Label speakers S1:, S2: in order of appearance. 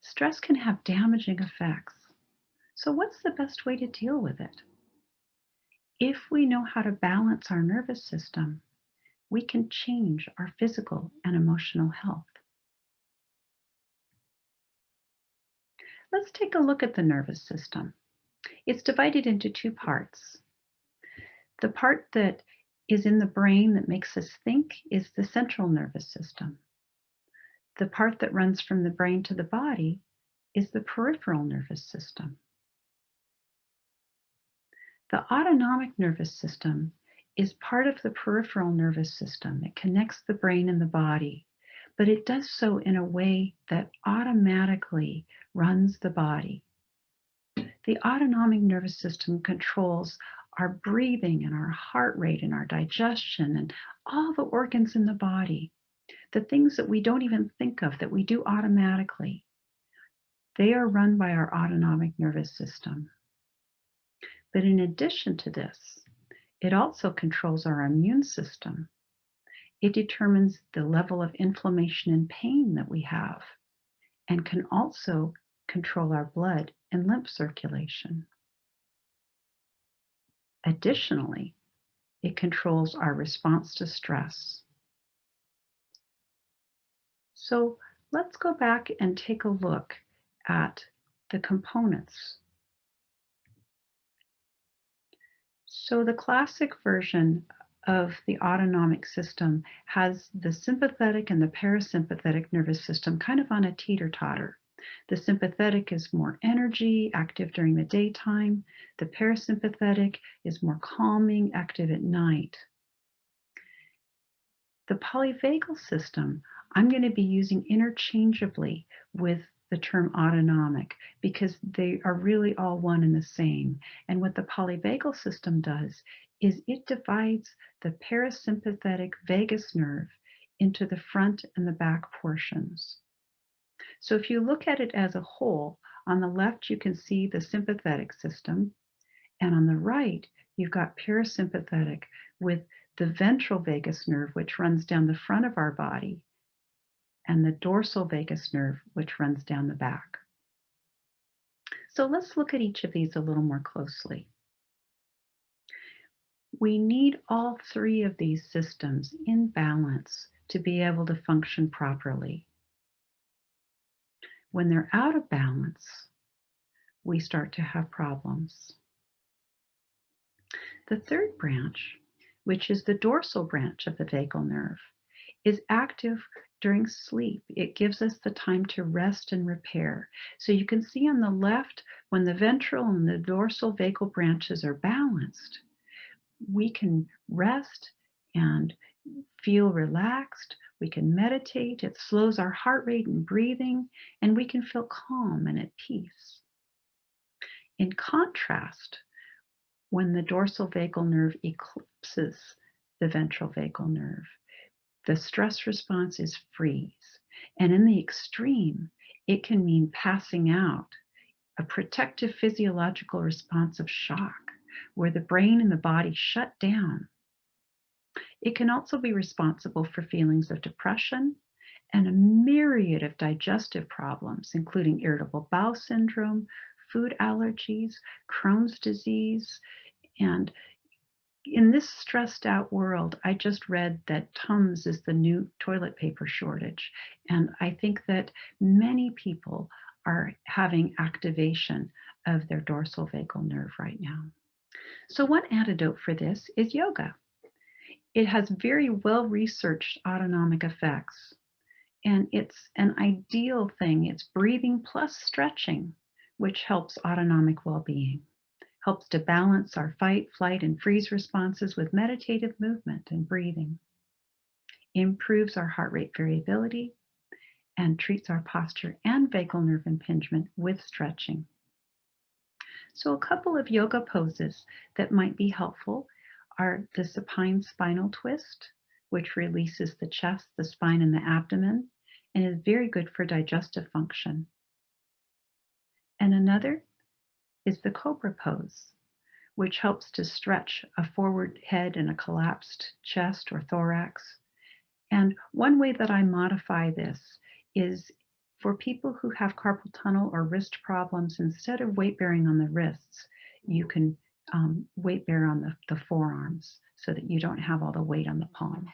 S1: Stress can have damaging effects. So, what's the best way to deal with it? If we know how to balance our nervous system, we can change our physical and emotional health. Let's take a look at the nervous system. It's divided into two parts. The part that is in the brain that makes us think is the central nervous system. The part that runs from the brain to the body is the peripheral nervous system. The autonomic nervous system is part of the peripheral nervous system. It connects the brain and the body, but it does so in a way that automatically runs the body. The autonomic nervous system controls our breathing and our heart rate and our digestion and all the organs in the body, the things that we don't even think of that we do automatically. They are run by our autonomic nervous system. But in addition to this, it also controls our immune system. It determines the level of inflammation and pain that we have and can also control our blood and lymph circulation. Additionally, it controls our response to stress. So let's go back and take a look at the components. So the classic version of the autonomic system has the sympathetic and the parasympathetic nervous system kind of on a teeter-totter. The sympathetic is more energy, active during the daytime. The parasympathetic is more calming, active at night. The polyvagal system, I'm going to be using interchangeably with the term autonomic because they are really all one and the same. And what the polyvagal system does is it divides the parasympathetic vagus nerve into the front and the back portions. So if you look at it as a whole, on the left you can see the sympathetic system, and on the right you've got parasympathetic with the ventral vagus nerve, which runs down the front of our body, and the dorsal vagus nerve, which runs down the back. So let's look at each of these a little more closely. We need all three of these systems in balance to be able to function properly. When they're out of balance, we start to have problems. The third branch, which is the dorsal branch of the vagal nerve, is active during sleep. It gives us the time to rest and repair. So you can see on the left, when the ventral and the dorsal vagal branches are balanced, we can rest and feel relaxed. We can meditate. It slows our heart rate and breathing, and we can feel calm and at peace. In contrast, when the dorsal vagal nerve eclipses the ventral vagal nerve, the stress response is freeze. And in the extreme, it can mean passing out, a protective physiological response of shock, where the brain and the body shut down. It can also be responsible for feelings of depression and a myriad of digestive problems, including irritable bowel syndrome, food allergies, Crohn's disease, and in this stressed out world, I just read that Tums is the new toilet paper shortage. And I think that many people are having activation of their dorsal vagal nerve right now. So one antidote for this is yoga. It has very well-researched autonomic effects. And it's an ideal thing. It's breathing plus stretching, which helps autonomic well-being. Helps to balance our fight, flight, and freeze responses with meditative movement and breathing. Improves our heart rate variability and treats our posture and vagal nerve impingement with stretching. So a couple of yoga poses that might be helpful are the supine spinal twist, which releases the chest, the spine, and the abdomen, and is very good for digestive function. And another is the cobra pose, which helps to stretch a forward head and a collapsed chest or thorax. And one way that I modify this is For people who have carpal tunnel or wrist problems, instead of weight bearing on the wrists, you can weight bear on the forearms so that you don't have all the weight on the palms.